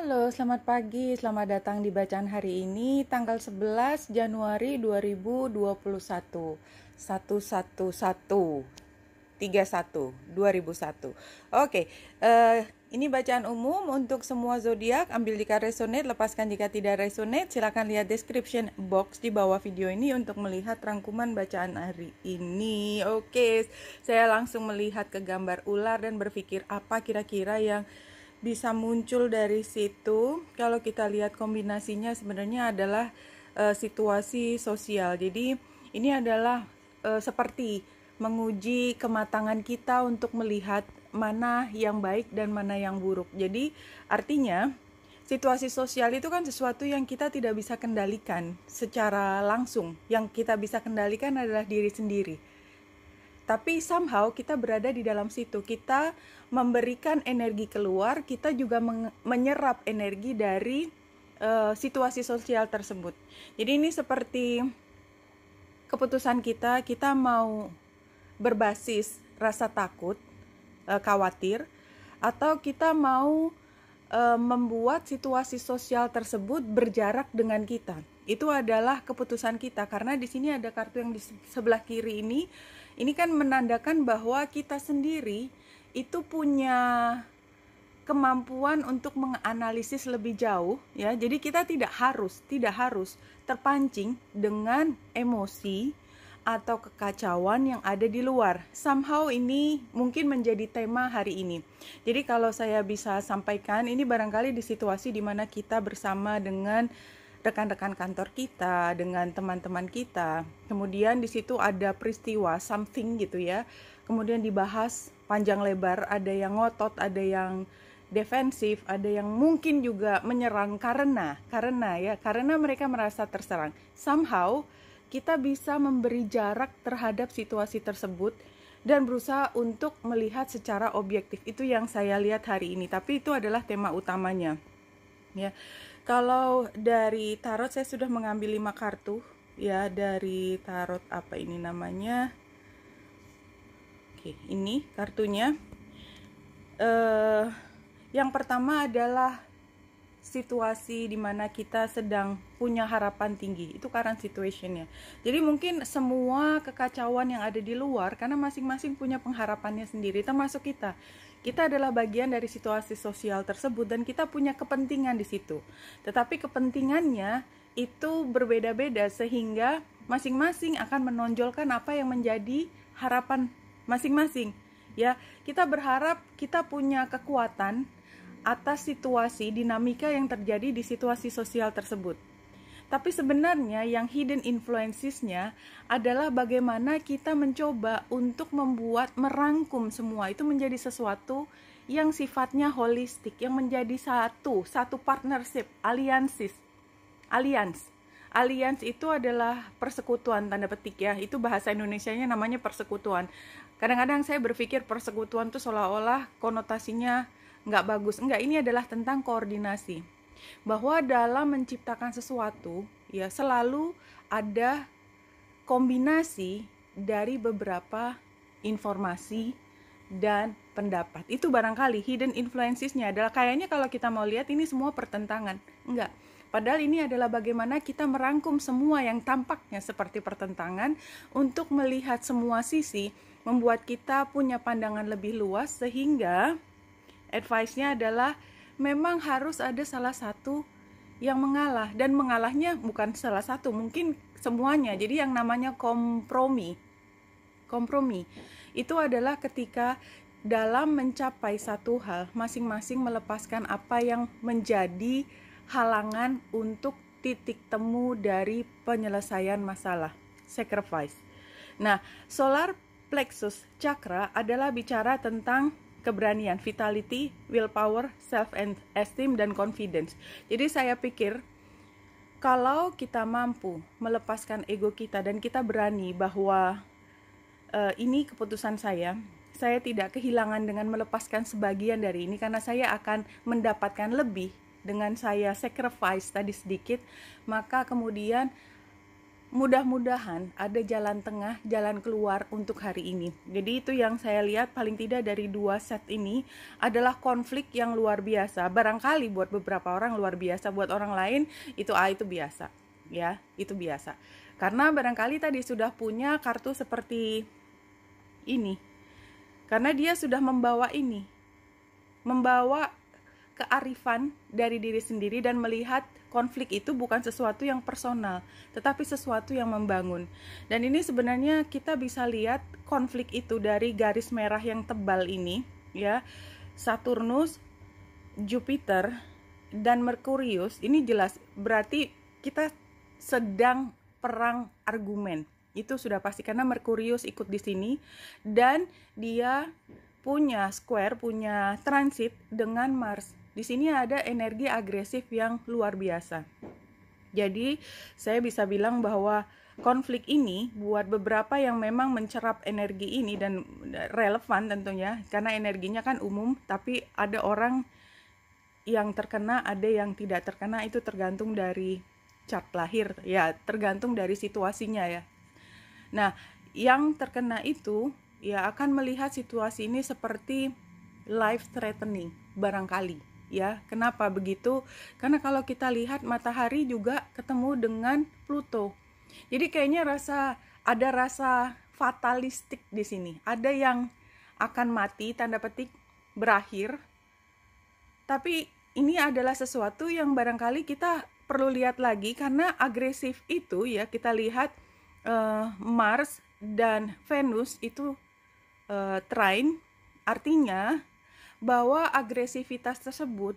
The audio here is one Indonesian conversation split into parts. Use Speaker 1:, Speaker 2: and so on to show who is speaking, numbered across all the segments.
Speaker 1: Halo, selamat pagi. Selamat datang di bacaan hari ini, tanggal 11 Januari 2021. 11131 Oke, ini bacaan umum untuk semua zodiak. Ambil jika resonate, lepaskan jika tidak resonate. Silakan lihat description box di bawah video ini untuk melihat rangkuman bacaan hari ini. Oke, saya langsung melihat ke gambar ular dan berpikir apa kira-kira yang bisa muncul dari situ. Kalau kita lihat kombinasinya sebenarnya adalah situasi sosial. Jadi ini adalah seperti menguji kematangan kita untuk melihat mana yang baik dan mana yang buruk. Jadi artinya situasi sosial itu kan sesuatu yang kita tidak bisa kendalikan secara langsung. Yang kita bisa kendalikan adalah diri sendiri. Tapi somehow kita berada di dalam situ, kita memberikan energi keluar, kita juga menyerap energi dari situasi sosial tersebut. Jadi ini seperti keputusan kita mau berbasis rasa takut, khawatir, atau kita mau membuat situasi sosial tersebut berjarak dengan kita. Itu adalah keputusan kita, karena di sini ada kartu yang di sebelah kiri ini kan menandakan bahwa kita sendiri itu punya kemampuan untuk menganalisis lebih jauh, ya. Jadi kita tidak harus terpancing dengan emosi atau kekacauan yang ada di luar. Somehow ini mungkin menjadi tema hari ini. Jadi kalau saya bisa sampaikan, ini barangkali di situasi di mana kita bersama dengan rekan-rekan kantor kita, dengan teman-teman kita. Kemudian di situ ada peristiwa, something gitu ya. Kemudian dibahas panjang lebar, ada yang ngotot, ada yang defensif, ada yang mungkin juga menyerang karena mereka merasa terserang. Somehow kita bisa memberi jarak terhadap situasi tersebut dan berusaha untuk melihat secara objektif. Itu yang saya lihat hari ini, tapi itu adalah tema utamanya. Ya. Kalau dari tarot saya sudah mengambil 5 kartu ya, dari tarot apa ini namanya. Oke, ini kartunya. Yang pertama adalah situasi di mana kita sedang punya harapan tinggi. Itu current situationnya. Jadi mungkin semua kekacauan yang ada di luar, karena masing-masing punya pengharapannya sendiri, termasuk kita. Kita adalah bagian dari situasi sosial tersebut dan kita punya kepentingan di situ. Tetapi kepentingannya itu berbeda-beda sehingga masing-masing akan menonjolkan apa yang menjadi harapan masing-masing. Ya, kita berharap kita punya kekuatan atas situasi dinamika yang terjadi di situasi sosial tersebut. Tapi sebenarnya yang hidden influences-nya adalah bagaimana kita mencoba untuk merangkum semua itu menjadi sesuatu yang sifatnya holistik, yang menjadi satu partnership, alliance. Alliance itu adalah persekutuan, tanda petik ya, itu bahasa Indonesianya namanya persekutuan. Kadang-kadang saya berpikir persekutuan itu seolah-olah konotasinya nggak bagus. Enggak, ini adalah tentang koordinasi. Bahwa dalam menciptakan sesuatu, ya selalu ada kombinasi dari beberapa informasi dan pendapat. Itu barangkali hidden influences-nya adalah kayaknya kalau kita mau lihat ini semua pertentangan. Enggak. Padahal ini adalah bagaimana kita merangkum semua yang tampaknya seperti pertentangan untuk melihat semua sisi, membuat kita punya pandangan lebih luas sehingga advice-nya adalah memang harus ada salah satu yang mengalah, dan mengalahnya bukan salah satu, mungkin semuanya. Jadi yang namanya kompromi itu adalah ketika dalam mencapai satu hal, masing-masing melepaskan apa yang menjadi halangan untuk titik temu dari penyelesaian masalah, sacrifice. Nah, solar plexus chakra adalah bicara tentang keberanian, vitality, willpower, self-esteem, dan confidence. Jadi saya pikir kalau kita mampu melepaskan ego kita dan kita berani bahwa ini keputusan saya tidak kehilangan dengan melepaskan sebagian dari ini karena saya akan mendapatkan lebih dengan saya sacrifice tadi sedikit, maka kemudian mudah-mudahan ada jalan tengah, jalan keluar untuk hari ini. Jadi itu yang saya lihat paling tidak dari 2 set ini adalah konflik yang luar biasa. Barangkali buat beberapa orang luar biasa, buat orang lain itu biasa. Ya, itu biasa. Karena barangkali tadi sudah punya kartu seperti ini. Karena dia sudah membawa ini. Membawa kearifan dari diri sendiri dan melihat konflik itu bukan sesuatu yang personal, tetapi sesuatu yang membangun. Dan ini sebenarnya kita bisa lihat konflik itu dari garis merah yang tebal ini, ya. Saturnus, Jupiter, dan Merkurius, ini jelas berarti kita sedang perang argumen. Itu sudah pasti karena Merkurius ikut di sini dan dia punya square, punya transit dengan Mars. Di sini ada energi agresif yang luar biasa. Jadi, saya bisa bilang bahwa konflik ini buat beberapa yang memang mencerap energi ini dan relevan tentunya, karena energinya kan umum, tapi ada orang yang terkena, ada yang tidak terkena, itu tergantung dari chart lahir, ya tergantung dari situasinya ya. Nah, yang terkena itu ya akan melihat situasi ini seperti life threatening barangkali. Ya, kenapa begitu? Karena kalau kita lihat matahari juga ketemu dengan Pluto. Jadi kayaknya ada rasa fatalistik di sini. Ada yang akan mati, tanda petik, berakhir. Tapi ini adalah sesuatu yang barangkali kita perlu lihat lagi karena agresif itu ya, kita lihat Mars dan Venus itu trine, artinya bahwa agresivitas tersebut,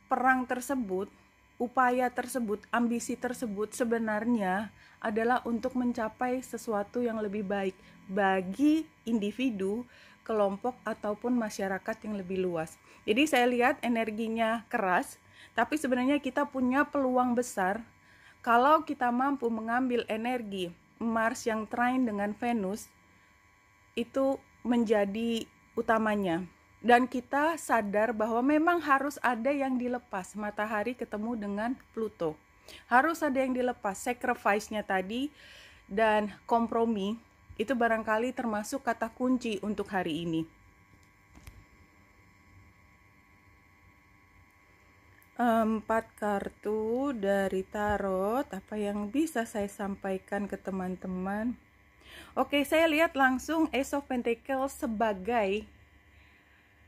Speaker 1: perang tersebut, upaya tersebut, ambisi tersebut sebenarnya adalah untuk mencapai sesuatu yang lebih baik bagi individu, kelompok, ataupun masyarakat yang lebih luas. Jadi saya lihat energinya keras, tapi sebenarnya kita punya peluang besar kalau kita mampu mengambil energi Mars yang trine dengan Venus, itu menjadi utamanya. Dan kita sadar bahwa memang harus ada yang dilepas. Matahari ketemu dengan Pluto. Harus ada yang dilepas. Sacrifice-nya tadi dan kompromi itu barangkali termasuk kata kunci untuk hari ini. 4 kartu dari tarot. Apa yang bisa saya sampaikan ke teman-teman? Oke, saya lihat langsung Ace of Pentacles sebagai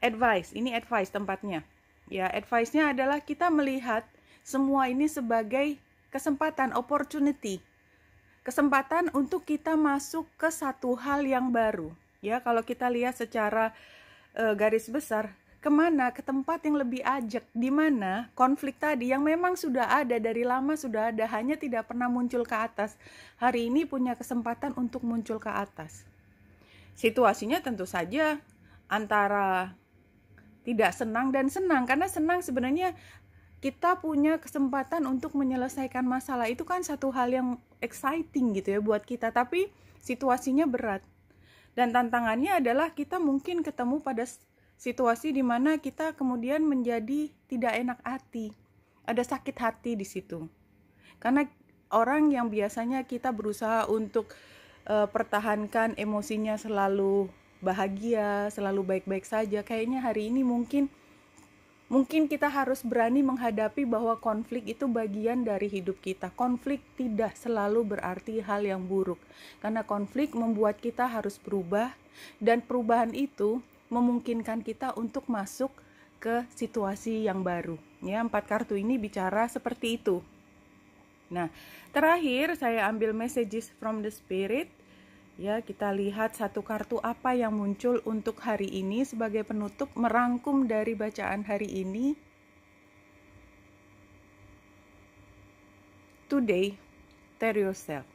Speaker 1: advice. Ini advice tempatnya. Ya, advice-nya adalah kita melihat semua ini sebagai kesempatan, opportunity. Kesempatan untuk kita masuk ke satu hal yang baru. Ya, kalau kita lihat secara garis besar, kemana? Ke tempat yang lebih ajak, di mana konflik tadi yang memang sudah ada, dari lama sudah ada, hanya tidak pernah muncul ke atas. Hari ini punya kesempatan untuk muncul ke atas. Situasinya tentu saja antara tidak senang dan senang, karena senang sebenarnya kita punya kesempatan untuk menyelesaikan masalah, itu kan satu hal yang exciting gitu ya buat kita, tapi situasinya berat. Dan tantangannya adalah kita mungkin ketemu pada situasi di mana kita kemudian menjadi tidak enak hati, ada sakit hati di situ. Karena orang yang biasanya kita berusaha untuk pertahankan emosinya selalu bahagia, selalu baik-baik saja, kayaknya hari ini mungkin kita harus berani menghadapi bahwa konflik itu bagian dari hidup kita. Konflik tidak selalu berarti hal yang buruk, karena konflik membuat kita harus berubah, dan perubahan itu memungkinkan kita untuk masuk ke situasi yang baru. Ya, 4 kartu ini bicara seperti itu. Nah, terakhir saya ambil messages from the spirit. Ya, kita lihat satu kartu apa yang muncul untuk hari ini sebagai penutup, merangkum dari bacaan hari ini. Today, tell yourself,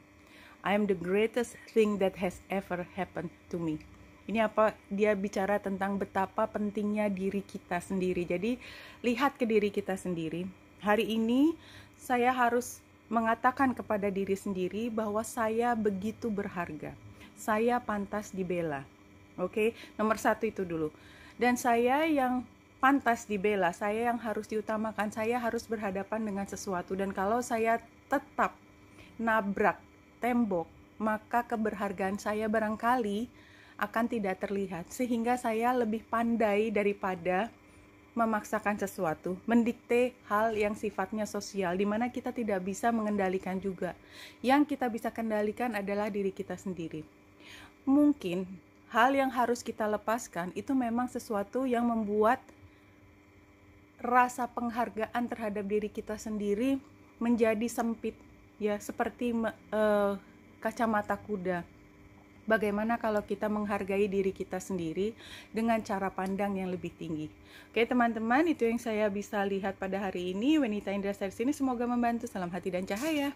Speaker 1: I am the greatest thing that has ever happened to me. Ini apa? Dia bicara tentang betapa pentingnya diri kita sendiri. Jadi, lihat ke diri kita sendiri. Hari ini, saya harus mengatakan kepada diri sendiri bahwa saya begitu berharga. Saya pantas dibela. Oke, nomor 1 itu dulu. Dan saya yang pantas dibela, saya yang harus diutamakan, saya harus berhadapan dengan sesuatu. Dan kalau saya tetap nabrak tembok, maka keberhargaan saya barangkali akan tidak terlihat, sehingga saya lebih pandai daripada memaksakan sesuatu, mendikte hal yang sifatnya sosial, di mana kita tidak bisa mengendalikan juga. Yang kita bisa kendalikan adalah diri kita sendiri. Mungkin hal yang harus kita lepaskan itu memang sesuatu yang membuat rasa penghargaan terhadap diri kita sendiri menjadi sempit, ya, seperti kacamata kuda. Bagaimana kalau kita menghargai diri kita sendiri dengan cara pandang yang lebih tinggi? Oke teman-teman, itu yang saya bisa lihat pada hari ini. Wanita Indra Sari sini, semoga membantu. Salam hati dan cahaya.